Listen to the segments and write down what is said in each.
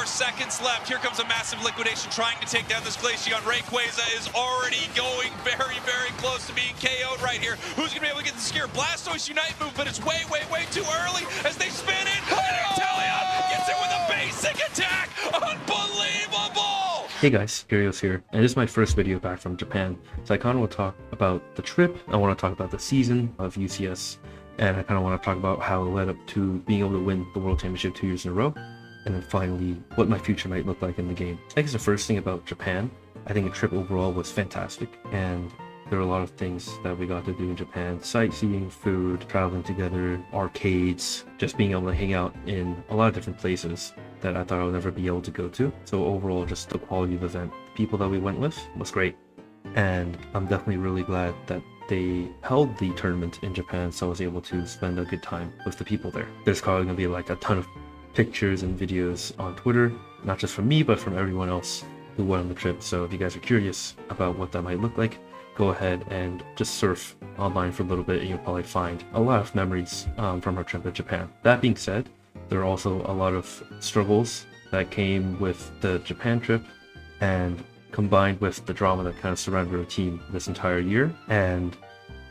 Seconds left. Here comes a massive liquidation trying to take down this Glaceon. Rayquaza is already going very, very close to being KO'd right here. Who's going to be able to get the scare? Blastoise Unite move, but it's way, way, way too early as they spin in. And Inteleon gets it with a basic attack. Unbelievable! Hey guys, Curios here, and this is my first video back from Japan. So I kind of want to talk about the trip, I want to talk about the season of UCS, and I kind of want to talk about how it led up to being able to win the World Championship 2 years in a row. And then finally, what my future might look like in the game. I guess the first thing about Japan, I think the trip overall was fantastic, and there are a lot of things that we got to do in Japan. Sightseeing, food, traveling together, arcades, just being able to hang out in a lot of different places that I thought I would never be able to go to. So overall, just the quality of the event, the people that we went with was great. And I'm definitely really glad that they held the tournament in Japan, so I was able to spend a good time with the people there. There's probably gonna be like a ton of pictures and videos on Twitter, not just from me, but from everyone else who went on the trip. So if you guys are curious about what that might look like, go ahead and just surf online for a little bit and you'll probably find a lot of memories from our trip to Japan. That being said, there are also a lot of struggles that came with the Japan trip, and combined with the drama that kind of surrounded our team this entire year, and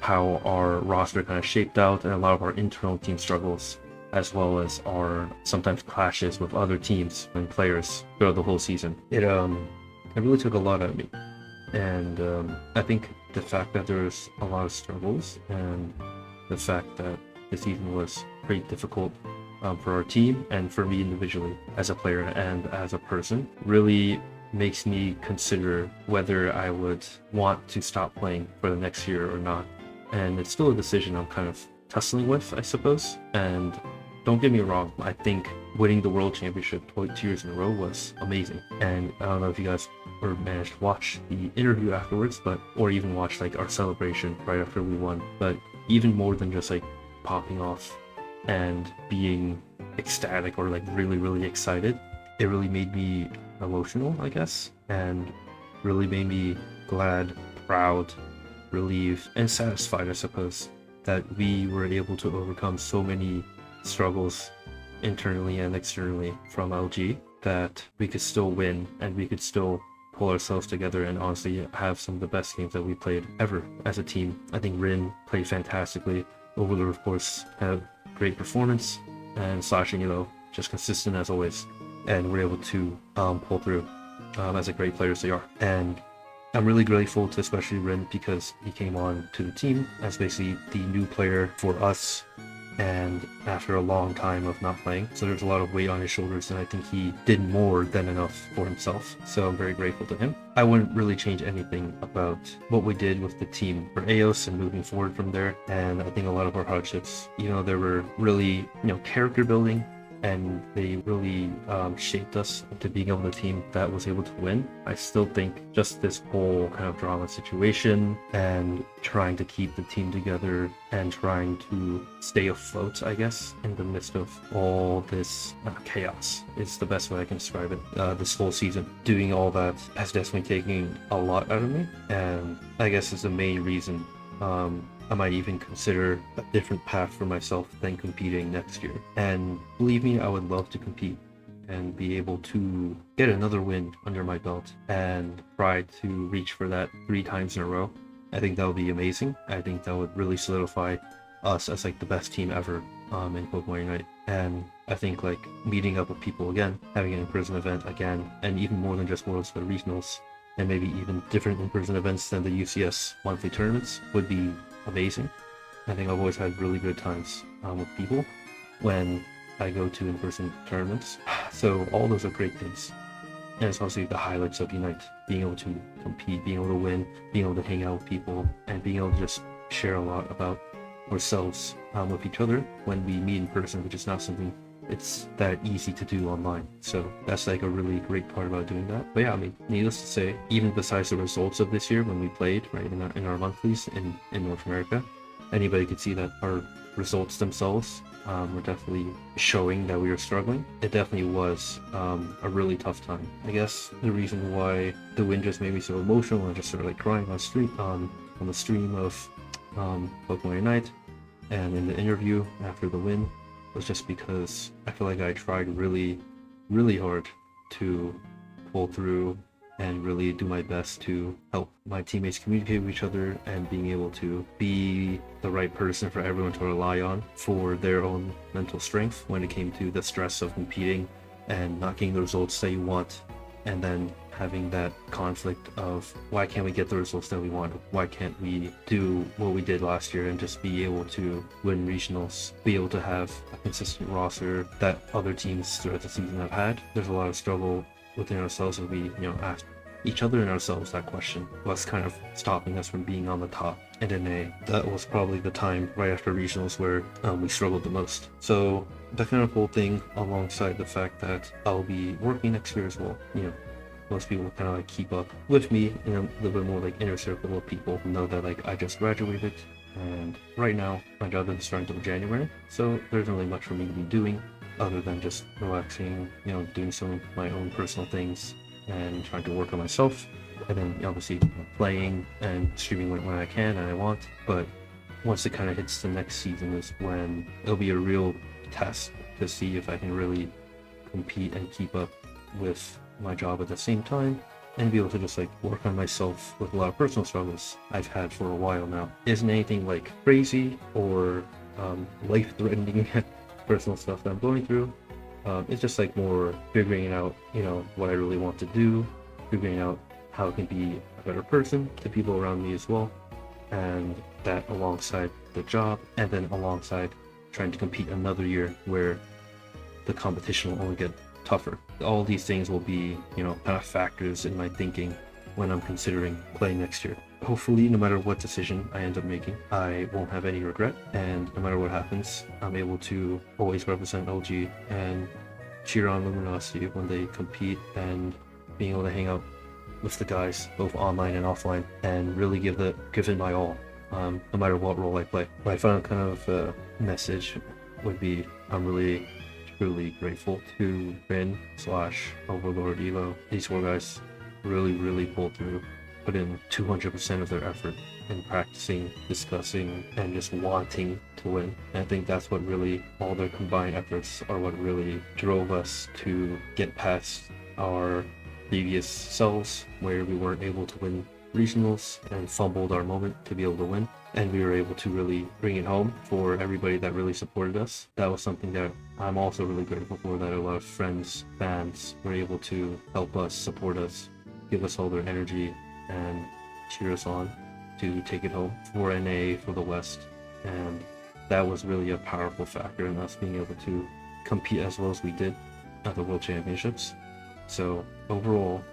how our roster kind of shaped out, and a lot of our internal team struggles, as well as our sometimes clashes with other teams and players throughout the whole season. It really took a lot out of me. And I think the fact that there's a lot of struggles, and the fact that the season was pretty difficult for our team and for me individually as a player and as a person, really makes me consider whether I would want to stop playing for the next year or not. And it's still a decision I'm kind of tussling with, I suppose. And don't get me wrong, I think winning the World Championship 2 years in a row was amazing. And I don't know if you guys managed to watch the interview afterwards, or even watch like our celebration right after we won. But even more than just like popping off and being ecstatic or like really, really excited, it really made me emotional, I guess, and really made me glad, proud, relieved, and satisfied, I suppose, that we were able to overcome so many struggles internally and externally from LG, that we could still win and we could still pull ourselves together and honestly have some of the best games that we played ever as a team. I think Rin played fantastically. Overlord, of course, had great performance, and Slashing, just consistent as always, and we're able to pull through as a great player as they are. And I'm really grateful to especially Rin, because he came on to the team as basically the new player for us, and after a long time of not playing. So there's a lot of weight on his shoulders, and I think he did more than enough for himself. So I'm very grateful to him. I wouldn't really change anything about what we did with the team for AOS and moving forward from there. And I think a lot of our hardships, they were really, character building, and they really shaped us into being able to team that was able to win. I still think just this whole kind of drama situation and trying to keep the team together and trying to stay afloat, I guess, in the midst of all this chaos is the best way I can describe it. This whole season, doing all that has definitely taken a lot out of me, and I guess is the main reason I might even consider a different path for myself than competing next year. And believe me, I would love to compete and be able to get another win under my belt and try to reach for that 3 times in a row. I think that would be amazing. I think that would really solidify us as like the best team ever in Pokemon Unite. And I think like meeting up with people again, having an in-person event again, and even more than just Worlds, but regionals, and maybe even different in-person events than the UCS monthly tournaments would be amazing. I think I've always had really good times with people when I go to in-person tournaments. So all those are great things. And it's obviously the highlights of Unite, being able to compete, being able to win, being able to hang out with people, and being able to just share a lot about ourselves with each other when we meet in person, which is not something it's that easy to do online. So that's like a really great part about doing that. But yeah, I mean, needless to say, even besides the results of this year when we played right in our monthlies in North America, anybody could see that our results themselves were definitely showing that we were struggling. It definitely was a really tough time. I guess the reason why the win just made me so emotional and just sort of like crying on on the stream of Pokemon Unite and in the interview after the win was just because I feel like I tried really, really hard to pull through and really do my best to help my teammates communicate with each other and being able to be the right person for everyone to rely on for their own mental strength when it came to the stress of competing and not getting the results that you want, and then having that conflict of why can't we get the results that we want? Why can't we do what we did last year and just be able to win regionals, be able to have a consistent roster that other teams throughout the season have had? There's a lot of struggle within ourselves as we, ask each other and ourselves that question. What's kind of stopping us from being on the top? And in that was probably the time right after regionals where we struggled the most. So that kind of whole thing, alongside the fact that I'll be working next year as well, most people kind of like keep up with me in a little bit more like inner circle of people who know that like I just graduated, and right now my job doesn't start until January, so there isn't really much for me to be doing other than just relaxing, doing some of my own personal things and trying to work on myself, and then obviously playing and streaming when I can and I want. But once it kind of hits the next season is when it'll be a real test to see if I can really compete and keep up with my job at the same time and be able to just like work on myself with a lot of personal struggles I've had for a while now. Isn't anything like crazy or life-threatening personal stuff that I'm going through. It's just like more figuring out, what I really want to do, figuring out how I can be a better person to people around me as well, and that alongside the job, and then alongside trying to compete another year where the competition will only get tougher. All these things will be, kind of factors in my thinking when I'm considering playing next year. Hopefully, no matter what decision I end up making, I won't have any regret, and no matter what happens, I'm able to always represent OG and cheer on Luminosity when they compete, and being able to hang out with the guys both online and offline and really give it my all, no matter what role I play. My final kind of message would be I'm really truly grateful to Rin / Overlord Evo. These four guys really pulled through, put in 200% of their effort in practicing, discussing, and just wanting to win. And I think that's what really, all their combined efforts are what really drove us to get past our previous selves where we weren't able to win regionals and fumbled our moment to be able to win. And we were able to really bring it home for everybody that really supported us. That was something that I'm also really grateful for, that a lot of friends, fans were able to help us, support us, give us all their energy and cheer us on to take it home for NA, for the West. And that was really a powerful factor in us being able to compete as well as we did at the World Championships. So overall,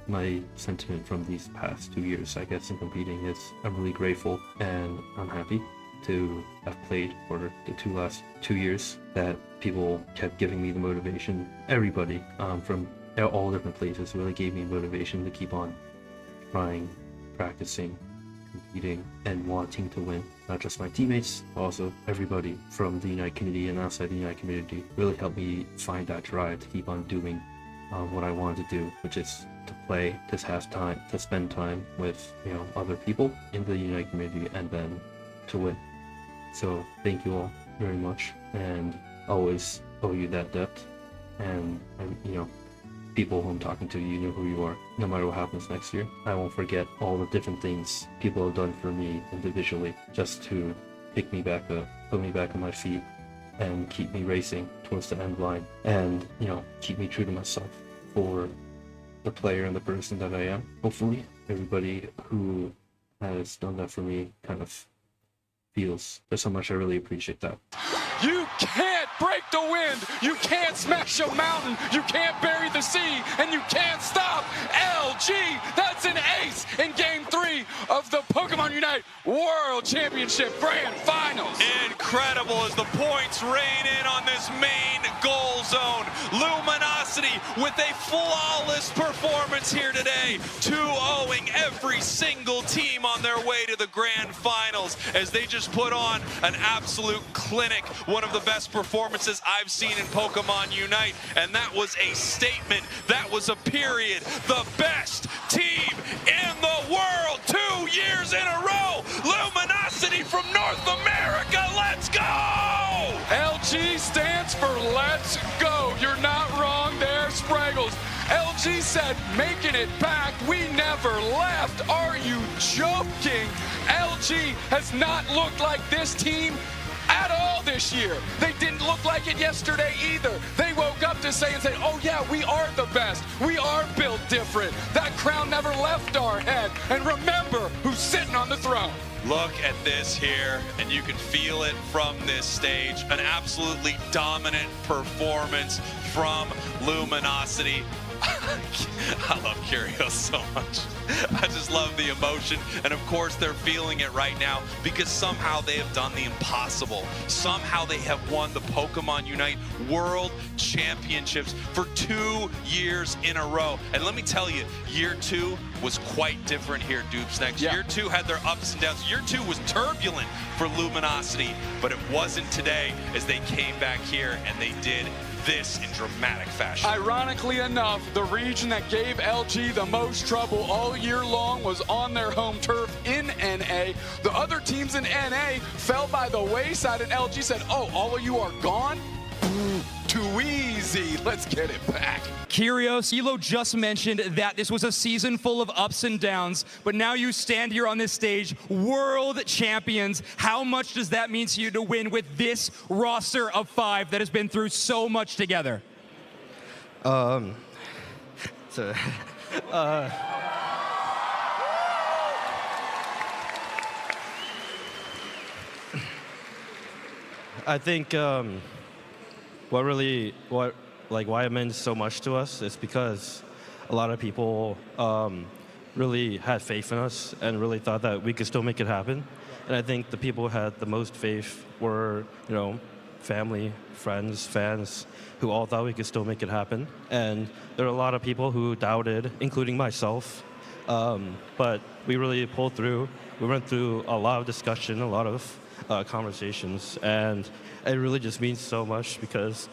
my sentiment from these past 2 years, I guess, in competing is I'm really grateful and I'm happy to have played for the last 2 years, that people kept giving me the motivation. Everybody from all different places really gave me motivation to keep on trying, practicing, competing, and wanting to win. Not just my teammates, also everybody from the Unite community and outside the Unite community really helped me find that drive to keep on doing what I wanted to do, which is to play, to have time, to spend time with other people in the Unite community, and then to win. So thank you all very much, and always owe you that debt. And people who I'm talking to, you know who you are. No matter what happens next year, I won't forget all the different things people have done for me individually just to pick me back up, put me back on my feet, and keep me racing towards the end line, and keep me true to myself for the player and the person that I am. Hopefully everybody who has done that for me kind of feels just how much I really appreciate that. You can't break the wind, you can't smash a mountain, you can't bury the sea, and you can't stop LG. That's an ace in Game 3 of the Pokemon Unite World Championship Grand Finals. Incredible as the points rain in on this main goal zone. Luminosity with a flawless performance here today, 2-0ing every single team on their way to the Grand Finals as they just put on an absolute clinic. One of the best performances I've seen in Pokemon Unite, and that was a statement. That was a period. The best team in the world 2 years in a row. LG from North America. Let's go! LG stands for Let's Go. You're not wrong there, Spraggles. LG said, making it back, we never left. Are you joking? LG has not looked like this team at all this year. They didn't look like it yesterday either. They woke up to say, oh yeah, we are the best. We are built different. That crown never left our head. And remember who's sitting on the throne. Look at this here, and you can feel it from this stage. An absolutely dominant performance from Luminosity. I love Curios so much. I just love the emotion, and of course they're feeling it right now because somehow they have done the impossible. Somehow they have won the Pokemon Unite World Championships for 2 years in a row. And let me tell you, year 2 was quite different here, Dupes. Next year 2 had their ups and downs. Year 2 was turbulent for Luminosity, but it wasn't today as they came back here and they did this in dramatic fashion. Ironically enough, the region that gave LG the most trouble all year long was on their home turf in NA. The other teams in NA fell by the wayside, and LG said, oh, all of you are gone? Too easy. Let's get it back. Curios, Elo just mentioned that this was a season full of ups and downs, but now you stand here on this stage, world champions. How much does that mean to you to win with this roster of 5 that has been through so much together? I think why it meant so much to us is because a lot of people really had faith in us and really thought that we could still make it happen. And I think the people who had the most faith were, family, friends, fans, who all thought we could still make it happen. And there were a lot of people who doubted, including myself. But we really pulled through. We went through a lot of discussion, a lot of conversations, and it really just means so much because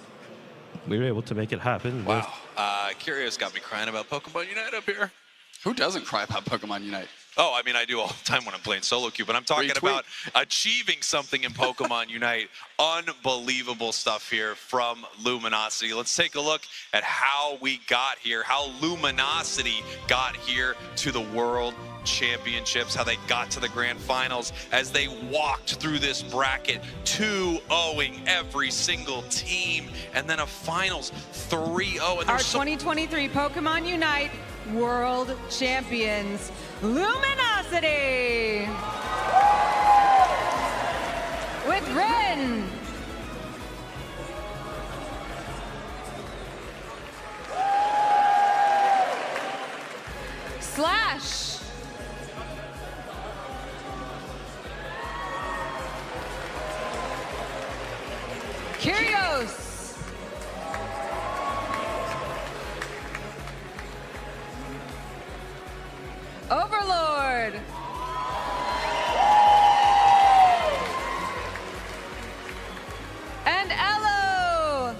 we were able to make it happen. Wow. Curious got me crying about Pokemon Unite up here. Who doesn't cry about Pokemon Unite? Oh, I mean, I do all the time when I'm playing solo queue, but I'm talking about achieving something in Pokemon Unite. Unbelievable stuff here from Luminosity. Let's take a look at how we got here, how Luminosity got here to the World Championships, how they got to the grand finals as they walked through this bracket 2-0ing every single team, and then a finals 3-0. Our 2023 Pokemon Unite World Champions, Luminosity! With Ren! Slash! Curios! Overlord! And Elo!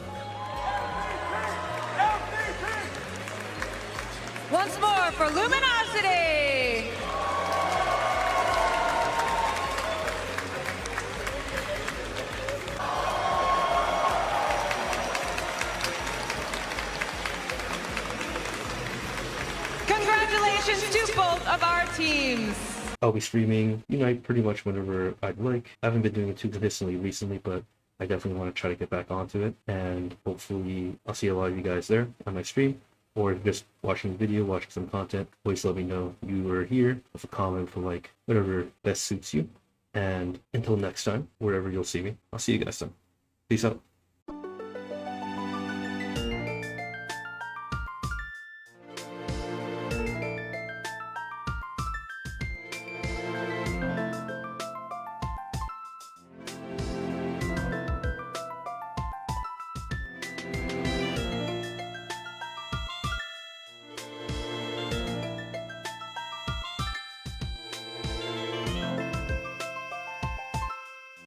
Once more for Luminosity! Congratulations to both of our teams. I'll be streaming Unite pretty much whenever I'd like. I haven't been doing it too consistently recently, but I definitely want to try to get back onto it. And hopefully I'll see a lot of you guys there on my stream, or just watching the video, watching some content. Please let me know you were here with a comment for whatever best suits you. And until next time, wherever you'll see me, I'll see you guys then. Peace out.